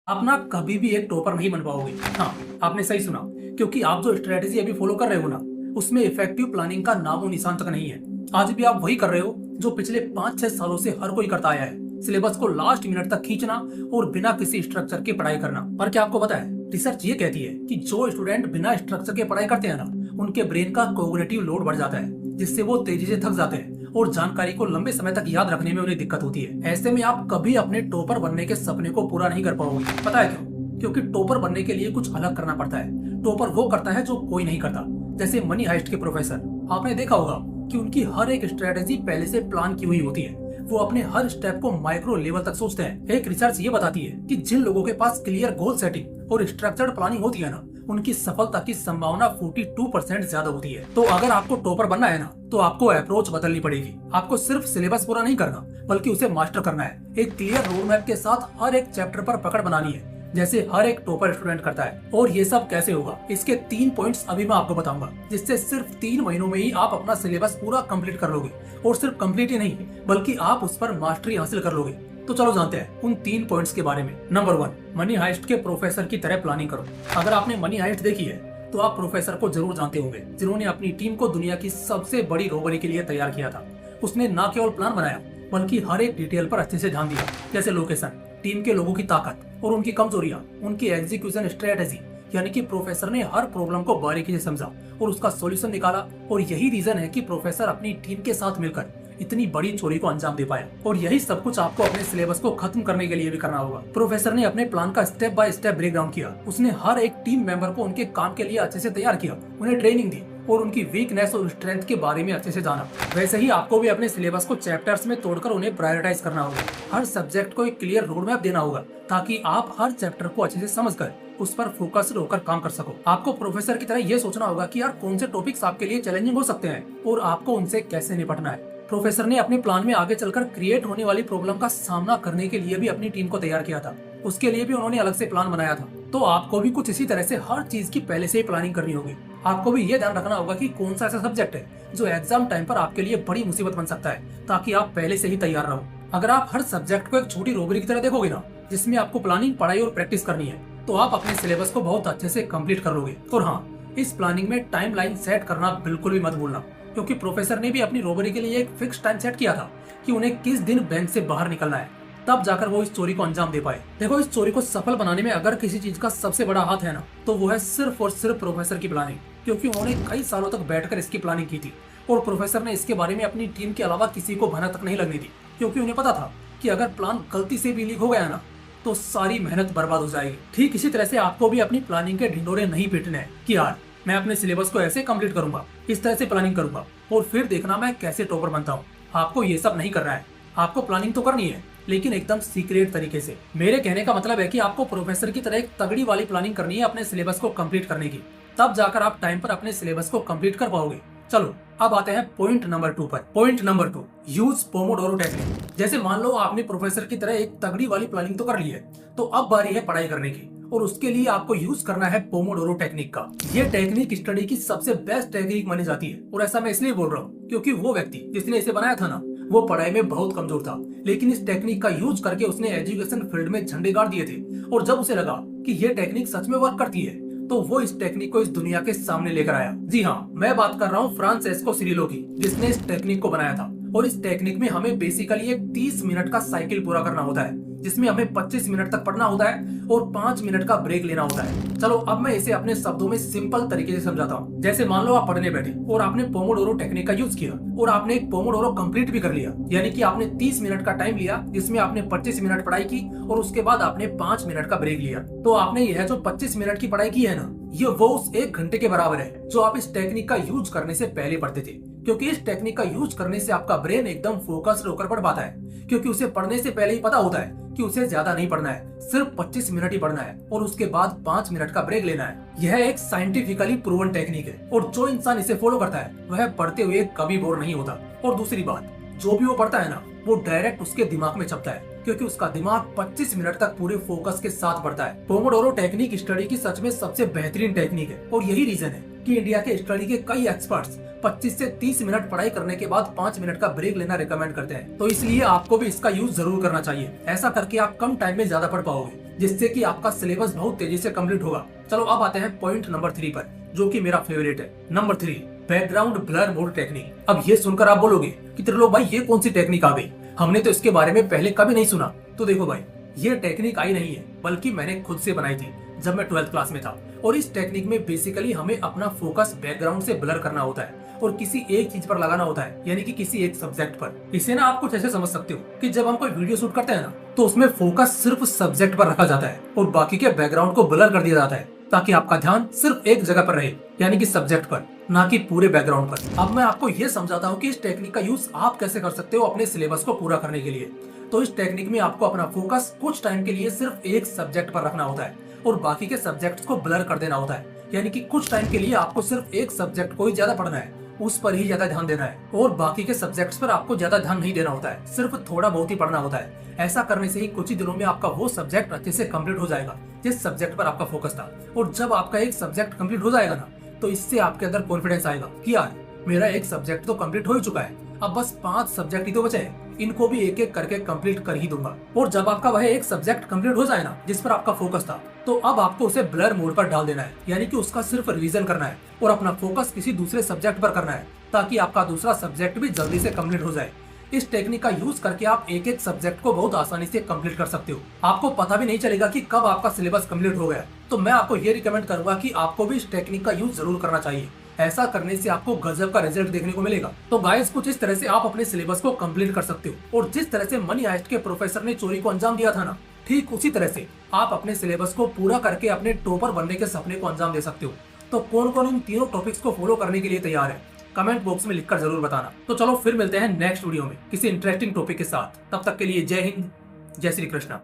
आप ना कभी भी एक टॉपर नहीं बन पाओगे। हाँ, आपने सही सुना। क्योंकि आप जो स्ट्रेटेजी अभी फॉलो कर रहे हो ना, उसमें इफेक्टिव प्लानिंग का नामो निशान तक नहीं है। आज भी आप वही कर रहे हो जो पिछले 5-6 सालों से हर कोई करता आया है, सिलेबस को लास्ट मिनट तक खींचना और बिना किसी स्ट्रक्चर के पढ़ाई करना। पर क्या आपको पता है, रिसर्च ये कहती है कि जो स्टूडेंट बिना स्ट्रक्चर के पढ़ाई करते हैं ना, उनके ब्रेन का कोग्निटिव लोड बढ़ जाता है, जिससे वो तेजी से थक जाते हैं और जानकारी को लंबे समय तक याद रखने में उन्हें दिक्कत होती है। ऐसे में आप कभी अपने टॉपर बनने के सपने को पूरा नहीं कर पाओगे। पता है क्यों? क्योंकि टॉपर बनने के लिए कुछ अलग करना पड़ता है। टॉपर वो करता है जो कोई नहीं करता। जैसे मनी हाइस्ट के प्रोफेसर, आपने देखा होगा कि उनकी हर एक स्ट्रेटेजी पहले से प्लान की हुई होती है। वो अपने हर स्टेप को माइक्रो लेवल तक सोचते हैं। एक रिसर्च ये बताती है कि जिन लोगों के पास क्लियर गोल सेटिंग और स्ट्रक्चर्ड प्लानिंग होती है ना, उनकी सफलता की संभावना 42% ज्यादा होती है। तो अगर आपको टॉपर बनना है ना, तो आपको अप्रोच बदलनी पड़ेगी। आपको सिर्फ सिलेबस पूरा नहीं करना, बल्कि उसे मास्टर करना है। एक क्लियर रोड मैप के साथ हर एक चैप्टर पर पकड़ बनानी है, जैसे हर एक टॉपर स्टूडेंट करता है। और ये सब कैसे होगा, इसके 3 पॉइंट्स अभी मैं आपको बताऊंगा, जिससे सिर्फ 3 महीनों में ही आप अपना सिलेबस पूरा कंप्लीट कर लोगे। और सिर्फ कंप्लीट ही नहीं, बल्कि आप उस पर मास्टरी हासिल कर लोगे। तो चलो जानते हैं उन 3 पॉइंट्स के बारे में। नंबर 1, मनी हाइस्ट के प्रोफेसर की तरह प्लानिंग करो। अगर आपने मनी हाइस्ट देखी है, तो आप प्रोफेसर को जरूर जानते होंगे, जिन्होंने अपनी टीम को दुनिया की सबसे बड़ी रोबरी के लिए तैयार किया था। उसने न केवल प्लान बनाया, बल्कि हर एक डिटेल पर अच्छे से ध्यान दिया, जैसे लोकेशन, टीम के लोगों की ताकत और उनकी कमजोरियां, उनकी एग्जीक्यूशन स्ट्रेटेजी। यानी कि प्रोफेसर ने हर प्रॉब्लम को बारीकी से समझा और उसका सॉल्यूशन निकाला। और यही रीजन है कि प्रोफेसर अपनी टीम के साथ मिलकर इतनी बड़ी चोरी को अंजाम दे पाया। और यही सब कुछ आपको अपने सिलेबस को खत्म करने के लिए भी करना होगा। प्रोफेसर ने अपने प्लान का स्टेप बाय स्टेप ब्रेकडाउन किया। उसने हर एक टीम मेंबर को उनके काम के लिए अच्छे से तैयार किया, उन्हें ट्रेनिंग दी और उनकी वीकनेस और स्ट्रेंथ के बारे में अच्छे से जाना। वैसे ही आपको भी अपने सिलेबस को चैप्टर्स में तोड़कर उन्हें प्रायोरिटाइज करना होगा। हर सब्जेक्ट को एक क्लियर रोड मैप देना होगा, ताकि आप हर चैप्टर को अच्छे से समझकर उस पर फोकस्ड होकर काम कर सको। आपको प्रोफेसर की तरह ये सोचना होगा कि यार कौन से टॉपिक्स आपके लिए चैलेंजिंग हो सकते हैं और आपको उनसे कैसे निपटना है। प्रोफेसर ने अपने प्लान में आगे चलकर क्रिएट होने वाली प्रॉब्लम का सामना करने के लिए भी अपनी टीम को तैयार किया था। उसके लिए भी उन्होंने अलग से प्लान बनाया था। तो आपको भी कुछ इसी तरह से हर चीज की पहले से ही प्लानिंग करनी होगी। आपको भी ये ध्यान रखना होगा कि कौन सा ऐसा सब्जेक्ट है जो एग्जाम टाइम पर आपके लिए बड़ी मुसीबत बन सकता है, ताकि आप पहले से ही तैयार रहो। अगर आप हर सब्जेक्ट को एक छोटी रोबरी की तरह देखोगे ना, जिसमें आपको प्लानिंग, पढ़ाई और प्रैक्टिस करनी है, तो आप अपने सिलेबस को बहुत अच्छे से कंप्लीट कर लोगे। और हाँ, इस प्लानिंग में टाइम लाइन सेट करना बिल्कुल भी मत भूलना, क्योंकि प्रोफेसर ने भी अपनी रोबरी के लिए एक फिक्स टाइम सेट किया था कि उन्हें किस दिन बैंक से बाहर निकलना है। तब जाकर वो इस चोरी को अंजाम दे पाए। देखो, इस चोरी को सफल बनाने में अगर किसी चीज का सबसे बड़ा हाथ है ना, तो वो है सिर्फ और सिर्फ प्रोफेसर की प्लानिंग। क्योंकि उन्होंने कई सालों तक बैठकर इसकी प्लानिंग की थी और प्रोफेसर ने इसके बारे में अपनी टीम के अलावा किसी को भनक तक नहीं लगने दी। क्योंकि उन्हें पता था कि अगर प्लान गलती से भी लीक हो गया ना, तो सारी मेहनत बर्बाद हो जाएगी। ठीक इसी तरह से आपको भी अपनी प्लानिंग के ढिंडोरे नहीं पीटने हैं कि यार मैं अपने सिलेबस को ऐसे कंप्लीट करूंगा, इस तरह से प्लानिंग करूंगा और फिर देखना मैं कैसे टॉपर बनता हूँ। आपको ये सब नहीं करना है। आपको प्लानिंग तो करनी है, लेकिन एकदम सीक्रेट तरीके से। मेरे कहने का मतलब है कि आपको प्रोफेसर की तरह एक तगड़ी वाली प्लानिंग करनी है अपने सिलेबस को कंप्लीट करने की। तब जाकर आप टाइम पर अपने सिलेबस को कंप्लीट कर पाओगे। चलो अब आते हैं पॉइंट नंबर 2 पर। Point number 2, use Pomodoro technique. जैसे मान लो आपने प्रोफेसर की तरह एक तगड़ी वाली प्लानिंग तो कर ली है, तो अब बारी है पढ़ाई करने की। और उसके लिए आपको यूज करना है पोमोडोरो टेक्निक का। ये टेक्निक स्टडी की सबसे बेस्ट टेक्निक मानी जाती है। और ऐसा मैं इसलिए बोल रहा हूँ क्योंकि वो व्यक्ति जिसने इसे बनाया था ना, वो पढ़ाई में बहुत कमजोर था, लेकिन इस टेक्निक का यूज करके उसने एजुकेशन फील्ड में झंडे गाड़ दिए थे। और जब उसे लगा कि ये टेक्निक सच में वर्क करती है, तो वो इस टेक्निक को इस दुनिया के सामने लेकर आया। जी हाँ, मैं बात कर रहा हूँ फ्रांसेस्को सिरिलो की, जिसने इस टेक्निक को बनाया था। और इस टेक्निक में हमें बेसिकली एक 30 मिनट का साइकिल पूरा करना होता है, जिसमें हमें 25 मिनट तक पढ़ना होता है और 5 मिनट का ब्रेक लेना होता है। चलो अब मैं इसे अपने शब्दों में सिंपल तरीके से समझाता हूँ। जैसे मान लो आप पढ़ने बैठे और आपने पोमोडोरो टेक्निक का यूज किया और आपने एक पोमोडोरो कंप्लीट भी कर लिया। यानी कि आपने 30 मिनट का टाइम लिया, जिसमें आपने 25 मिनट पढ़ाई की और उसके बाद आपने 5 मिनट का ब्रेक लिया। तो आपने यह जो 25 मिनट की पढ़ाई की है ना, ये वो उस 1 घंटे के बराबर है जो आप इस टेक्निक का यूज करने से पहले पढ़ते थे। क्योंकि इस टेक्निक का यूज करने से आपका ब्रेन एकदम फोकस्ड होकर पढ़ पाता है, क्योंकि उसे पढ़ने से पहले ही पता होता है कि उसे ज्यादा नहीं पढ़ना है, सिर्फ 25 मिनट ही पढ़ना है और उसके बाद 5 मिनट का ब्रेक लेना है। यह एक साइंटिफिकली प्रूवन टेक्निक है और जो इंसान इसे फॉलो करता है वह पढ़ते हुए कभी बोर नहीं होता। और दूसरी बात, जो भी वो पढ़ता है ना, वो डायरेक्ट उसके दिमाग में छपता है, क्योंकि उसका दिमाग 25 मिनट तक पूरे फोकस के साथ पढ़ता है। पोमोडोरो टेक्निक स्टडी की सच में सबसे बेहतरीन टेक्निक है और यही रीजन है कि इंडिया के स्टडी के कई एक्सपर्ट्स 25 से 30 मिनट पढ़ाई करने के बाद 5 मिनट का ब्रेक लेना रिकमेंड करते हैं। तो इसलिए आपको भी इसका यूज जरूर करना चाहिए। ऐसा करके आप कम टाइम में ज्यादा पढ़ पाओगे। जिससे कि आपका सिलेबस बहुत तेजी से कंप्लीट होगा। चलो अब आते हैं पॉइंट नंबर 3 पर, जो कि मेरा फेवरेट है। Number 3, background blur mode technique. अब ये सुनकर आप बोलोगे कि त्रिलोक भाई ये कौन सी टेक्निक आ गई, हमने तो इसके बारे में पहले कभी नहीं सुना। तो देखो भाई, ये टेक्निक आई नहीं है, बल्कि मैंने खुद से बनाई थी जब मैं 12th क्लास में था। और इस टेक्निक में बेसिकली हमें अपना फोकस बैकग्राउंड से ब्लर करना होता है और किसी एक चीज पर लगाना होता है, यानी कि किसी एक सब्जेक्ट पर। इसे ना आप कुछ ऐसे समझ सकते हो कि जब हम कोई वीडियो शूट करते हैं ना, तो उसमें फोकस सिर्फ सब्जेक्ट पर रखा जाता है और बाकी के बैकग्राउंड को ब्लर कर दिया जाता है, ताकि आपका ध्यान सिर्फ एक जगह पर रहे, यानी कि सब्जेक्ट पर, ना कि पूरे बैकग्राउंड पर। अब मैं आपको ये समझाता हूँ कि इस टेक्निक का यूज आप कैसे कर सकते हो अपने सिलेबस को पूरा करने के लिए। तो इस टेक्निक में आपको अपना फोकस कुछ टाइम के लिए सिर्फ एक सब्जेक्ट पर रखना होता है और बाकी के सब्जेक्ट्स को ब्लर कर देना होता है। यानी कि कुछ टाइम के लिए आपको सिर्फ एक सब्जेक्ट को ही ज्यादा पढ़ना है, उस पर ही ज्यादा ध्यान देना है, और बाकी के सब्जेक्ट्स पर आपको ज्यादा ध्यान नहीं देना होता है, सिर्फ थोड़ा बहुत ही पढ़ना होता है। ऐसा करने से ही कुछ ही दिनों में आपका वो सब्जेक्ट अच्छे से कंप्लीट हो जाएगा जिस सब्जेक्ट पर आपका फोकस था। और जब आपका एक सब्जेक्ट कंप्लीट हो जाएगा ना, तो इससे आपके अंदर कॉन्फिडेंस आएगा कि यार मेरा एक सब्जेक्ट तो कंप्लीट हो ही चुका है, अब बस 5 सब्जेक्ट ही तो बचे हैं, इनको भी एक एक करके कंप्लीट कर ही दूंगा। और जब आपका वह एक सब्जेक्ट कंप्लीट हो जाए ना जिस पर आपका फोकस था, तो अब आपको उसे ब्लर मोड पर डाल देना है, यानी कि उसका सिर्फ रिवीजन करना है और अपना फोकस किसी दूसरे सब्जेक्ट पर करना है, ताकि आपका दूसरा सब्जेक्ट भी जल्दी से कंप्लीट हो जाए। इस टेक्निक का यूज करके आप एक एक सब्जेक्ट को बहुत आसानी से कंप्लीट कर सकते हो। आपको पता भी नहीं चलेगा कि कब आपका सिलेबस कंप्लीट हो गया। तो मैं आपको ये रिकमेंड करूंगा कि आपको भी इस टेक्निक का यूज जरूर करना चाहिए। ऐसा करने से आपको गजब का रिजल्ट देखने को मिलेगा। तो गाइस, कुछ इस तरह से आप अपने सिलेबस को कंप्लीट कर सकते हो। और जिस तरह से मनी हाइस्ट के प्रोफेसर ने चोरी को अंजाम दिया था ना, ठीक उसी तरह से आप अपने सिलेबस को पूरा करके अपने टॉपर बनने के सपने को अंजाम दे सकते हो। तो कौन कौन इन तीनों टॉपिक्स को फॉलो करने के लिए तैयार है, कमेंट बॉक्स में लिखकर जरूर बताना। तो चलो फिर मिलते हैं नेक्स्ट वीडियो में किसी इंटरेस्टिंग टॉपिक के साथ। तब तक के लिए जय हिंद, जय श्री कृष्णा।